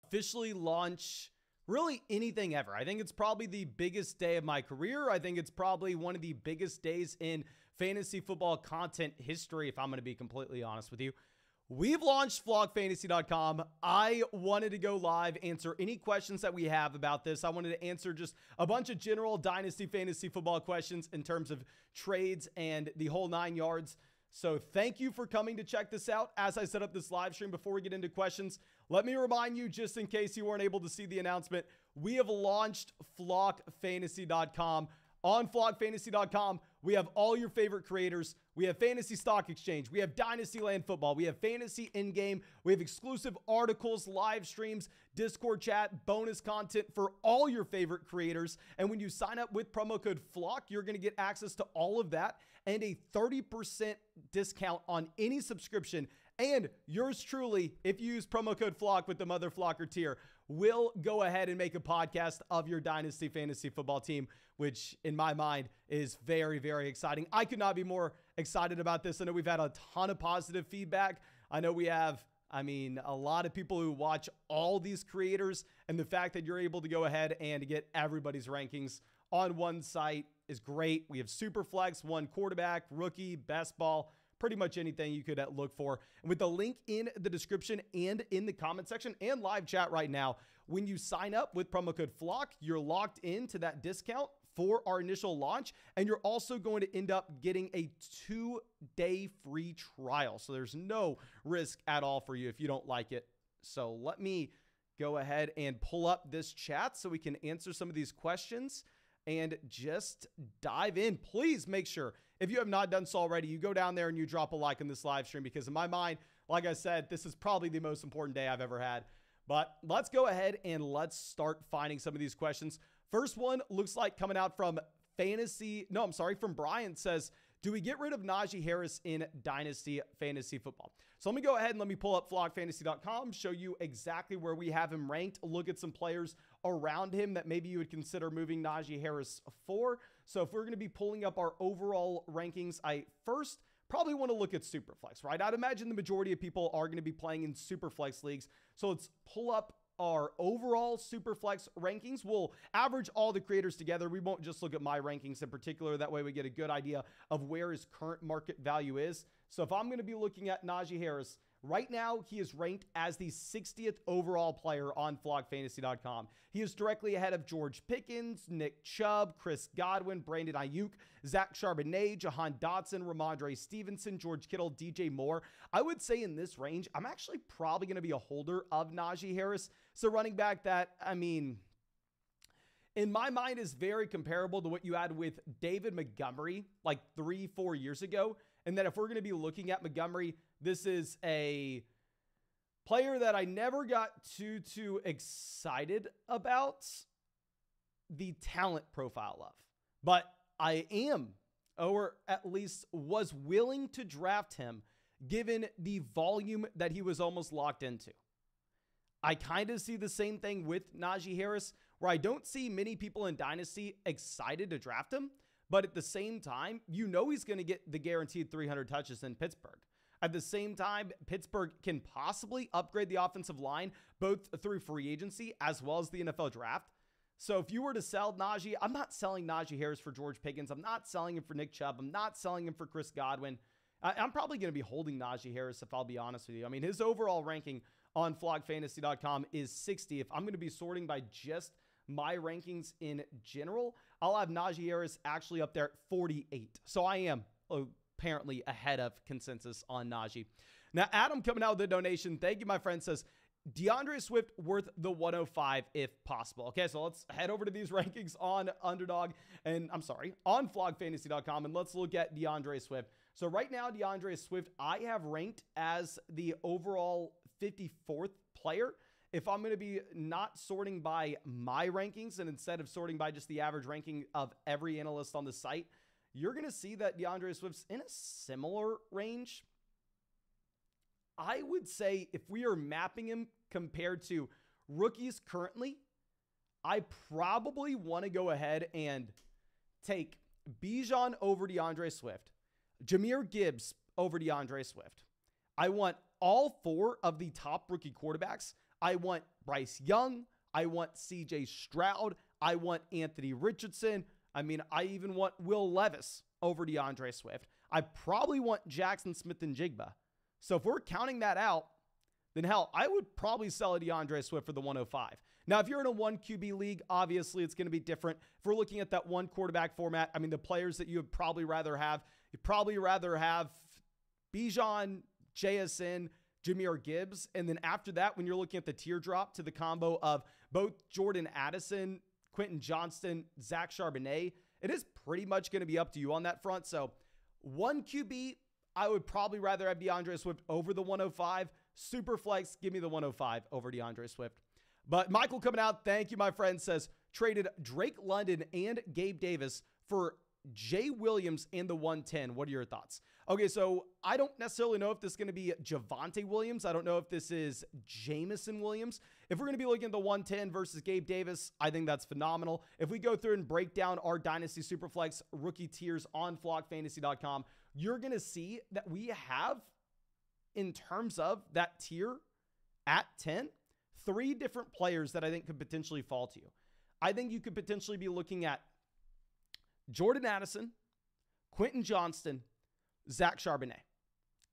officially launch really anything ever. I think it's probably the biggest day of my career. I think it's probably one of the biggest days in fantasy football content history, if I'm going to be completely honest with you. We've launched flockfantasy.com. I wanted to go live, answer any questions that we have about this. I wanted to answer just a bunch of general Dynasty fantasy football questions in terms of trades and the whole 9 yards. So thank you for coming to check this out. As I set up this live stream, before we get into questions, let me remind you, just in case you weren't able to see the announcement, we have launched flockfantasy.com. On flockfantasy.com, we have all your favorite creators. We have Fantasy Stock Exchange. We have Dynastyland Football. We have Fantasy In-Game. We have exclusive articles, live streams, Discord chat, bonus content for all your favorite creators. And when you sign up with promo code FLOCK, you're going to get access to all of that and a 30% discount on any subscription. And yours truly, if you use promo code FLOCK with the Mother Flocker tier, will go ahead and make a podcast of your Dynasty fantasy football team, which in my mind is very, very exciting. I could not be more excited about this. I know we've had a ton of positive feedback. I know we have, a lot of people who watch all these creators, and the fact that you're able to go ahead and get everybody's rankings on one site is great. We have Superflex, one quarterback, rookie, best ball, pretty much anything you could look for. And with the link in the description and in the comment section and live chat right now, when you sign up with promo code FLOCK, you're locked into that discount for our initial launch. And you're also going to end up getting a 2-day free trial. So there's no risk at all for you if you don't like it. So let me go ahead and pull up this chat so we can answer some of these questions and just dive in. Please make sure, if you have not done so already, you go down there and you drop a like on this live stream, because in my mind, like I said, this is probably the most important day I've ever had. But let's go ahead and let's start finding some of these questions. First one looks like coming out from from Brian, says, do we get rid of Najee Harris in Dynasty Fantasy Football? So let me go ahead and let me pull up flockfantasy.com, show you exactly where we have him ranked, look at some players around him that maybe you would consider moving Najee Harris for. So if we're going to be pulling up our overall rankings, I first probably want to look at Superflex, right? I'd imagine the majority of people are going to be playing in Superflex leagues. So let's pull up our overall Superflex rankings. We'll average all the creators together. We won't just look at my rankings in particular. That way we get a good idea of where his current market value is. So if I'm going to be looking at Najee Harris, right now he is ranked as the 60th overall player on flockfantasy.com. He is directly ahead of George Pickens, Nick Chubb, Chris Godwin, Brandon Ayuk, Zach Charbonnet, Jahan Dotson, Ramondre Stevenson, George Kittle, DJ Moore. I would say in this range, I'm actually probably going to be a holder of Najee Harris. So running back that, in my mind is very comparable to what you had with David Montgomery like 3-4 years ago. And that if we're going to be looking at Montgomery, this is a player that I never got too excited about the talent profile of. But I am, or at least was willing to draft him given the volume that he was almost locked into. I kind of see the same thing with Najee Harris, where I don't see many people in Dynasty excited to draft him. But at the same time, you know he's going to get the guaranteed 300 touches in Pittsburgh. At the same time, Pittsburgh can possibly upgrade the offensive line, both through free agency as well as the NFL draft. So if you were to sell Najee, I'm not selling Najee Harris for George Pickens. I'm not selling him for Nick Chubb. I'm not selling him for Chris Godwin. I'm probably going to be holding Najee Harris, if I'll be honest with you. His overall ranking on flockfantasy.com is 60. If I'm going to be sorting by just my rankings in general, I'll have Najee Harris actually up there at 48. So I am apparently ahead of consensus on Najee. Now, Adam coming out with a donation. Thank you, my friend, says, DeAndre Swift worth the 105 if possible. Okay, so let's head over to these rankings on Underdog on flockfantasy.com, and let's look at DeAndre Swift. So right now, DeAndre Swift, I have ranked as the overall 54th player. If I'm going to be not sorting by my rankings and instead of sorting by just the average ranking of every analyst on the site, you're going to see that DeAndre Swift's in a similar range. I would say if we are mapping him compared to rookies currently, I probably want to go ahead and take Bijan over DeAndre Swift, Jahmyr Gibbs over DeAndre Swift. I want all 4 of the top rookie quarterbacks. I want Bryce Young. I want CJ Stroud. I want Anthony Richardson. I mean, I even want Will Levis over DeAndre Swift. I probably want Jackson Smith and Jigba. So if we're counting that out, then hell, I would probably sell a DeAndre Swift for the 105. Now, if you're in a 1 QB league, obviously it's going to be different. If we're looking at that 1 quarterback format, I mean, the players that you would probably rather have, you'd probably rather have Bijan, JSN, Jahmyr Gibbs. And then after that, when you're looking at the teardrop to the combo of both Jordan Addison, Quentin Johnston, Zach Charbonnet, it is pretty much going to be up to you on that front. So 1 QB, I would probably rather have DeAndre Swift over the 105. Super flex, give me the 105 over DeAndre Swift. But Michael coming out, thank you, my friend, says, traded Drake London and Gabe Davis for Jay Williams and the 110. What are your thoughts? Okay, so I don't necessarily know if this is going to be Javonte Williams. I don't know if this is Jamison Williams. If we're going to be looking at the 110 versus Gabe Davis, I think that's phenomenal. If we go through and break down our Dynasty Superflex rookie tiers on flockfantasy.com, you're going to see that we have, in terms of that tier at 10, 3 different players that I think could potentially fall to you. I think you could potentially be looking at Jordan Addison, Quentin Johnston, Zach Charbonnet,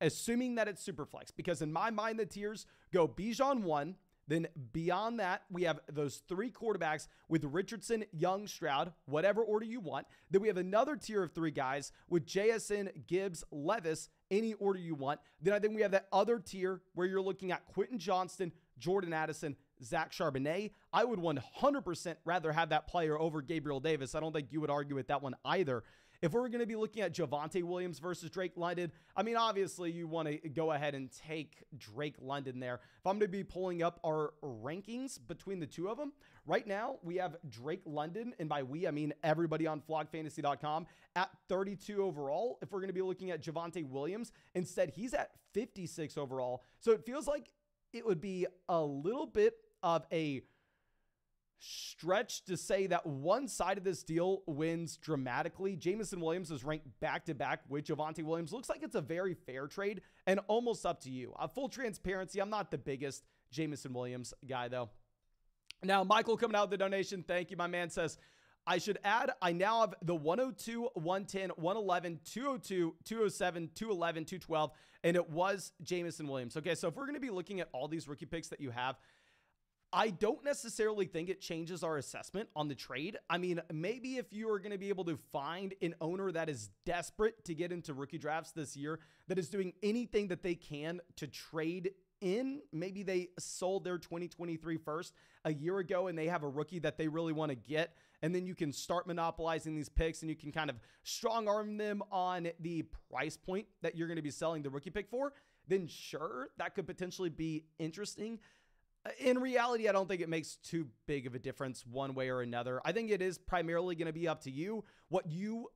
assuming that it's Superflex, because in my mind, the tiers go Bijan 1, then beyond that, we have those 3 quarterbacks with Richardson, Young, Stroud, whatever order you want. Then we have another tier of 3 guys with JSN, Gibbs, Levis, any order you want. Then I think we have that other tier where you're looking at Quentin Johnston, Jordan Addison, Zach Charbonnet. I would 100% rather have that player over Gabriel Davis. I don't think you would argue with that one either. If we're going to be looking at Javonte Williams versus Drake London, I mean, obviously you want to go ahead and take Drake London there. If I'm going to be pulling up our rankings between the two of them, right now we have Drake London, and by we, I mean everybody on flockfantasy.com, at 32 overall. If we're going to be looking at Javonte Williams, instead he's at 56 overall. So it feels like it would be a little bit of a stretch to say that one side of this deal wins dramatically. Jamison Williams is ranked back-to-back with Javonte Williams. Looks like it's a very fair trade and almost up to you. Full transparency, I'm not the biggest Jamison Williams guy, though. Now, Michael coming out with the donation. Thank you, my man, says, I should add, I now have the 102, 110, 111, 202, 207, 211, 212, and it was Jamison Williams. Okay, so if we're going to be looking at all these rookie picks that you have, I don't necessarily think it changes our assessment on the trade. I mean, maybe if you are going to be able to find an owner that is desperate to get into rookie drafts this year, that is doing anything that they can to trade in, maybe they sold their 2023 first a year ago and they have a rookie that they really want to get, and then you can start monopolizing these picks and you can kind of strong arm them on the price point that you're going to be selling the rookie pick for, then sure, that could potentially be interesting. In reality, I don't think it makes too big of a difference one way or another. I think it is primarily going to be up to you what you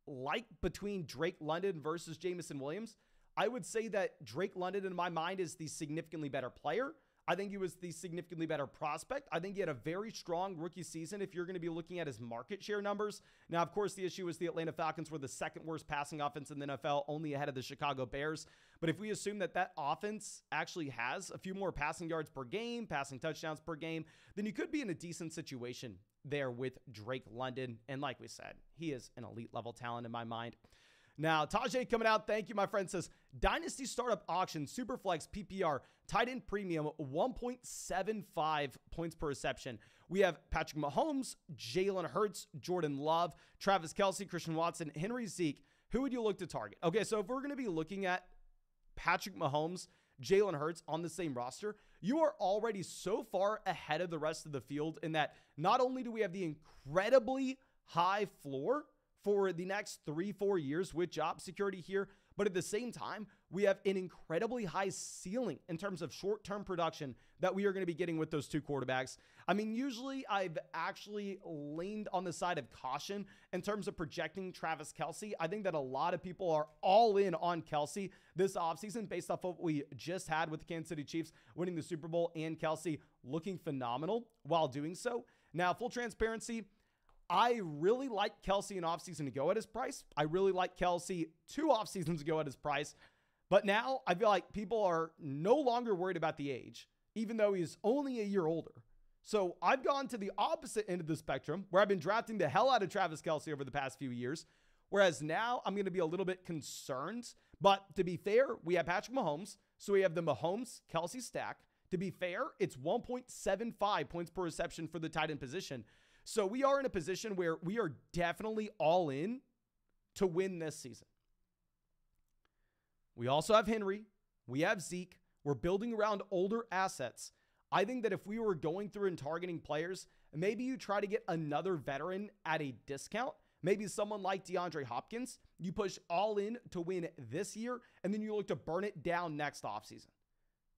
like between Drake London versus Jamison Williams. I would say that Drake London, in my mind, is the significantly better player. I think he was the significantly better prospect. I think he had a very strong rookie season if you're going to be looking at his market share numbers. Now, of course, the issue is the Atlanta Falcons were the 2nd worst passing offense in the NFL, only ahead of the Chicago Bears. But if we assume that that offense actually has a few more passing yards per game, passing touchdowns per game, then you could be in a decent situation there with Drake London. And like we said, he is an elite level talent in my mind. Now, Tajay coming out, thank you, my friend, says, Dynasty Startup Auction, Superflex, PPR, tight end premium, 1.75 points per reception. We have Patrick Mahomes, Jalen Hurts, Jordan Love, Travis Kelce, Christian Watson, Henry Zeke. Who would you look to target? Okay, so if we're going to be looking at Patrick Mahomes, Jalen Hurts on the same roster, you are already so far ahead of the rest of the field in that not only do we have the incredibly high floor for the next 3-4 years with job security here, but at the same time, we have an incredibly high ceiling in terms of short-term production that we are going to be getting with those 2 quarterbacks. I mean, usually I've actually leaned on the side of caution in terms of projecting Travis Kelce. I think that a lot of people are all in on Kelce this offseason based off what we just had with the Kansas City Chiefs winning the Super Bowl and Kelce looking phenomenal while doing so. Now, full transparency, I really like Kelce an offseason to go at his price. I really like Kelce 2 offseasons ago at his price. But now I feel like people are no longer worried about the age. even though he's only a year older. So I've gone to the opposite end of the spectrum where I've been drafting the hell out of Travis Kelce over the past few years. Whereas now I'm going to be a little bit concerned. But to be fair, we have Patrick Mahomes. So we have the Mahomes-Kelce stack. To be fair, it's 1.75 points per reception for the tight end position. So we are in a position where we are definitely all in to win this season. We also have Henry. We have Zeke. We're building around older assets. I think that if we were going through and targeting players, maybe you try to get another veteran at a discount. Maybe someone like DeAndre Hopkins. You push all in to win this year, and then you look to burn it down next offseason.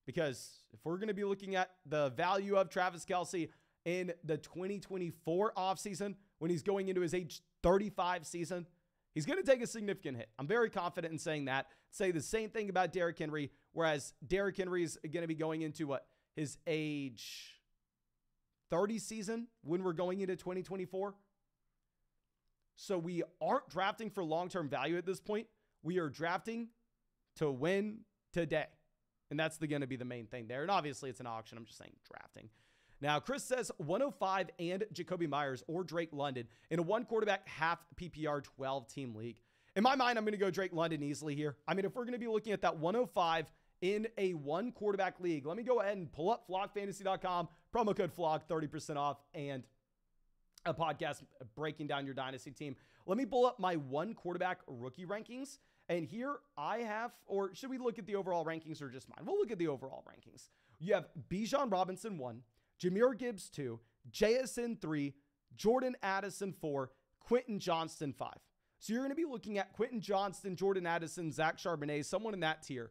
Because if we're going to be looking at the value of Travis Kelce in the 2024 offseason, when he's going into his age 35 season, he's going to take a significant hit. I'm very confident in saying that. Say the same thing about Derrick Henry, whereas Derrick Henry is going to be going into what? His age 30 season when we're going into 2024. So we aren't drafting for long-term value at this point. We are drafting to win today. And that's going to be the main thing there. And obviously it's an auction. I'm just saying drafting. Now, Chris says 105 and Jacoby Myers or Drake London in a one quarterback half PPR 12-team league. In my mind, I'm going to go Drake London easily here. I mean, if we're going to be looking at that 105 in a one quarterback league, let me go ahead and pull up flockfantasy.com, promo code FLOG, 30% off, and a podcast breaking down your dynasty team. Let me pull up my one quarterback rookie rankings. And here I have, or should we look at the overall rankings or just mine? We'll look at the overall rankings. You have Bijan Robinson 1, Jahmyr Gibbs 2, JSN 3, Jordan Addison 4, Quentin Johnston 5. So you're going to be looking at Quentin Johnston, Jordan Addison, Zach Charbonnet, someone in that tier.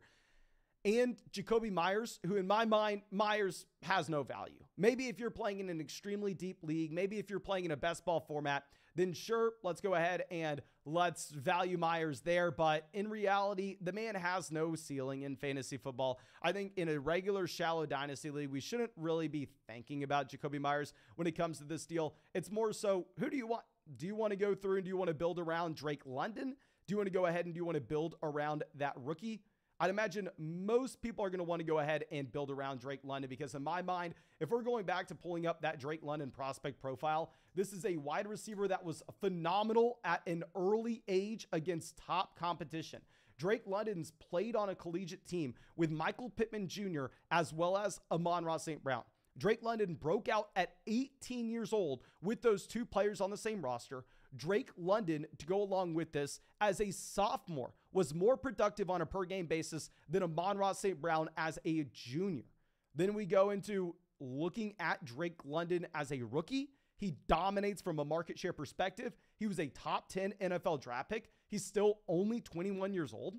And Jacoby Myers, who in my mind, Myers has no value. Maybe if you're playing in an extremely deep league, maybe if you're playing in a best ball format, then sure, let's go ahead and let's value Myers there. But in reality, the man has no ceiling in fantasy football. I think in a regular shallow dynasty league, we shouldn't really be thinking about Jacoby Myers when it comes to this deal. It's more so, who do you want? Do you want to go through and do you want to build around Drake London? Do you want to go ahead and do you want to build around that rookie? I'd imagine most people are going to want to go ahead and build around Drake London because in my mind, if we're going back to pulling up that Drake London prospect profile, this is a wide receiver that was phenomenal at an early age against top competition. Drake London's played on a collegiate team with Michael Pittman Jr. as well as Amon-Ra St. Brown. Drake London broke out at 18 years old with those two players on the same roster. Drake London, to go along with this, as a sophomore, was more productive on a per-game basis than Amon-Ra St. Brown as a junior. Then we go into looking at Drake London as a rookie. He dominates from a market share perspective. He was a top 10 NFL draft pick. He's still only 21 years old.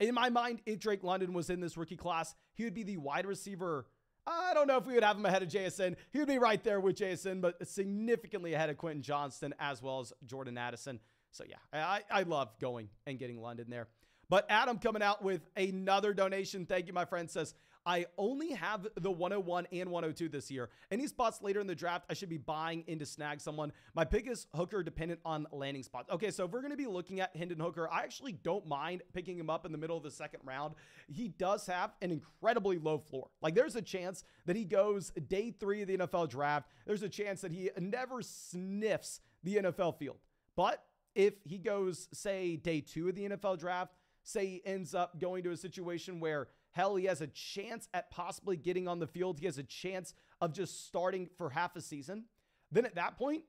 In my mind, if Drake London was in this rookie class, he would be the wide receiver. I don't know if we would have him ahead of JSN. He would be right there with JSN, but significantly ahead of Quentin Johnston as well as Jordan Addison. So yeah, I love going and getting London there. But Adam coming out with another donation. Thank you, my friend. Says, I only have the 101 and 102 this year. Any spots later in the draft I should be buying in to snag someone? My pick is Hooker dependent on landing spots. Okay, so if we're going to be looking at Hendon Hooker, I actually don't mind picking him up in the middle of the second round. He does have an incredibly low floor. Like there's a chance that he goes day 3 of the NFL draft. There's a chance that he never sniffs the NFL field. But if he goes, say, day 2 of the NFL draft, say he ends up going to a situation where, hell, he has a chance at possibly getting on the field, he has a chance of just starting for half a season, then at that point,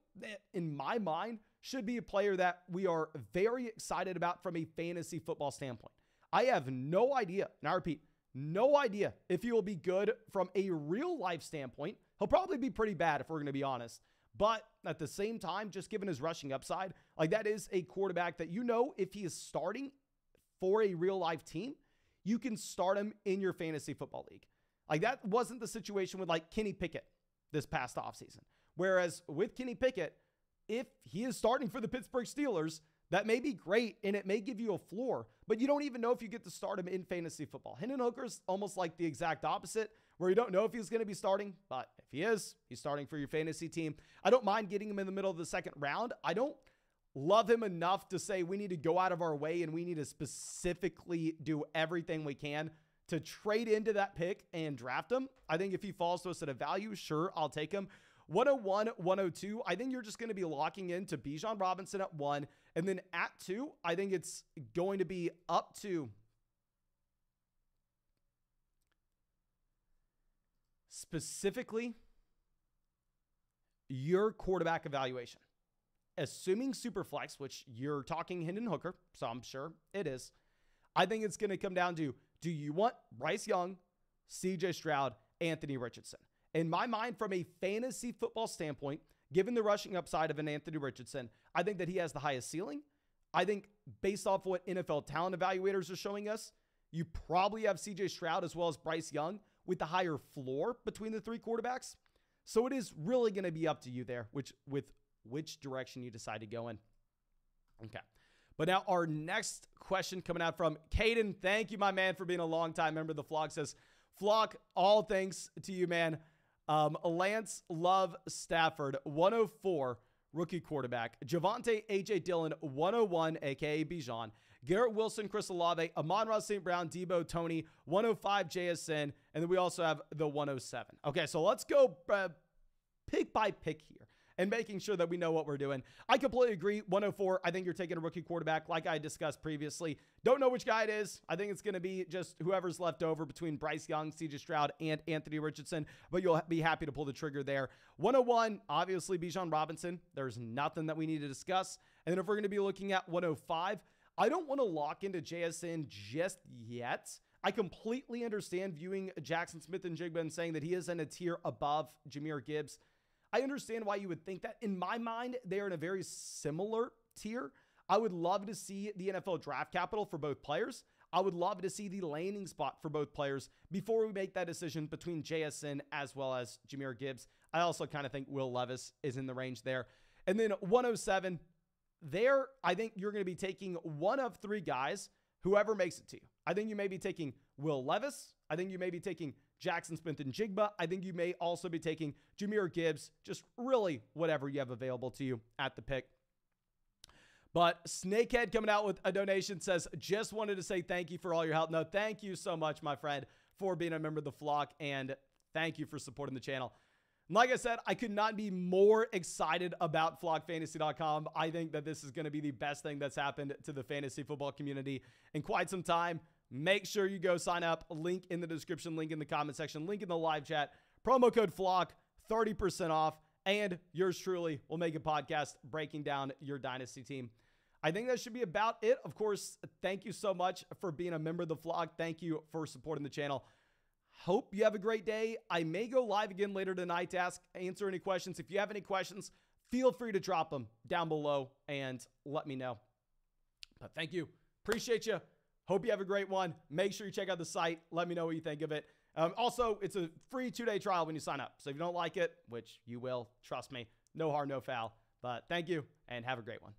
in my mind, should be a player that we are very excited about from a fantasy football standpoint. I have no idea, and I repeat, no idea if he will be good from a real life standpoint. He'll probably be pretty bad if we're going to be honest. But at the same time, just given his rushing upside, like that is a quarterback that, you know, if he is starting for a real life team, you can start him in your fantasy football league. Like that wasn't the situation with like Kenny Pickett this past offseason. Whereas with Kenny Pickett, if he is starting for the Pittsburgh Steelers, that may be great and it may give you a floor, but you don't even know if you get to start him in fantasy football. Hendon Hooker's almost like the exact opposite, where you don't know if he's going to be starting, but if he is, he's starting for your fantasy team. I don't mind getting him in the middle of the second round. I don't love him enough to say we need to go out of our way and we need to specifically do everything we can to trade into that pick and draft him. I think if he falls to us at a value, sure, I'll take him. 101, 102, I think you're just going to be locking into Bijan Robinson at 1. And then at 2, I think it's going to be up to specifically your quarterback evaluation. Assuming Superflex, which you're talking Hendon Hooker, so I'm sure it is, I think it's going to come down to, do you want Bryce Young, CJ Stroud, Anthony Richardson? In my mind, from a fantasy football standpoint, given the rushing upside of an Anthony Richardson, I think that he has the highest ceiling. I think based off what NFL talent evaluators are showing us, you probably have CJ Stroud as well as Bryce Young with the higher floor between the 3 quarterbacks. So it is really going to be up to you there, which direction you decide to go in. Okay. But now our next question coming out from Caden. Thank you, my man, for being a long-time member of the Flock. Says, Flock, all thanks to you, man. Lance Love Stafford, 104, rookie quarterback. Javonte A.J. Dillon, 101, a.k.a. Bijan. Garrett Wilson, Chris Olave, Amon-Ra St. Brown, Debo, Tony, 105, JSN. And then we also have the 107. Okay, so let's go pick by pick here and making sure that we know what we're doing. I completely agree. 104, I think you're taking a rookie quarterback like I discussed previously. Don't know which guy it is. I think it's going to be just whoever's left over between Bryce Young, CJ Stroud, and Anthony Richardson, but you'll be happy to pull the trigger there. 101, obviously Bijan Robinson. There's nothing that we need to discuss. And then if we're going to be looking at 105, I don't want to lock into JSN just yet. I completely understand viewing Jackson Smith-Njigba and saying that he is in a tier above Jahmyr Gibbs. I understand why you would think that. In my mind, they are in a very similar tier. I would love to see the NFL draft capital for both players. I would love to see the landing spot for both players before we make that decision between JSN as well as Jahmyr Gibbs. I also kind of think Will Levis is in the range there. And then 107, there, I think you're going to be taking one of 3 guys, whoever makes it to you. I think you may be taking Will Levis. I think you may be taking Jackson Smith-Njigba. I think you may also be taking Jahmyr Gibbs, just really whatever you have available to you at the pick. But Snakehead coming out with a donation says, just wanted to say thank you for all your help. No, thank you so much, my friend, for being a member of the Flock, and thank you for supporting the channel. Like I said, I could not be more excited about flockfantasy.com. I think that this is going to be the best thing that's happened to the fantasy football community in quite some time. Make sure you go sign up. Link in the description, link in the comment section, link in the live chat. Promo code FLOCK, 30% off. And yours truly will make a podcast breaking down your Dynasty team. I think that should be about it. Of course, thank you so much for being a member of the Flock. Thank you for supporting the channel. Hope you have a great day. I may go live again later tonight to answer any questions. If you have any questions, feel free to drop them down below and let me know. But thank you. Appreciate you. Hope you have a great one. Make sure you check out the site. Let me know what you think of it. Also, it's a free 2-day trial when you sign up. So if you don't like it, which you will, trust me, no harm, no foul. But thank you and have a great one.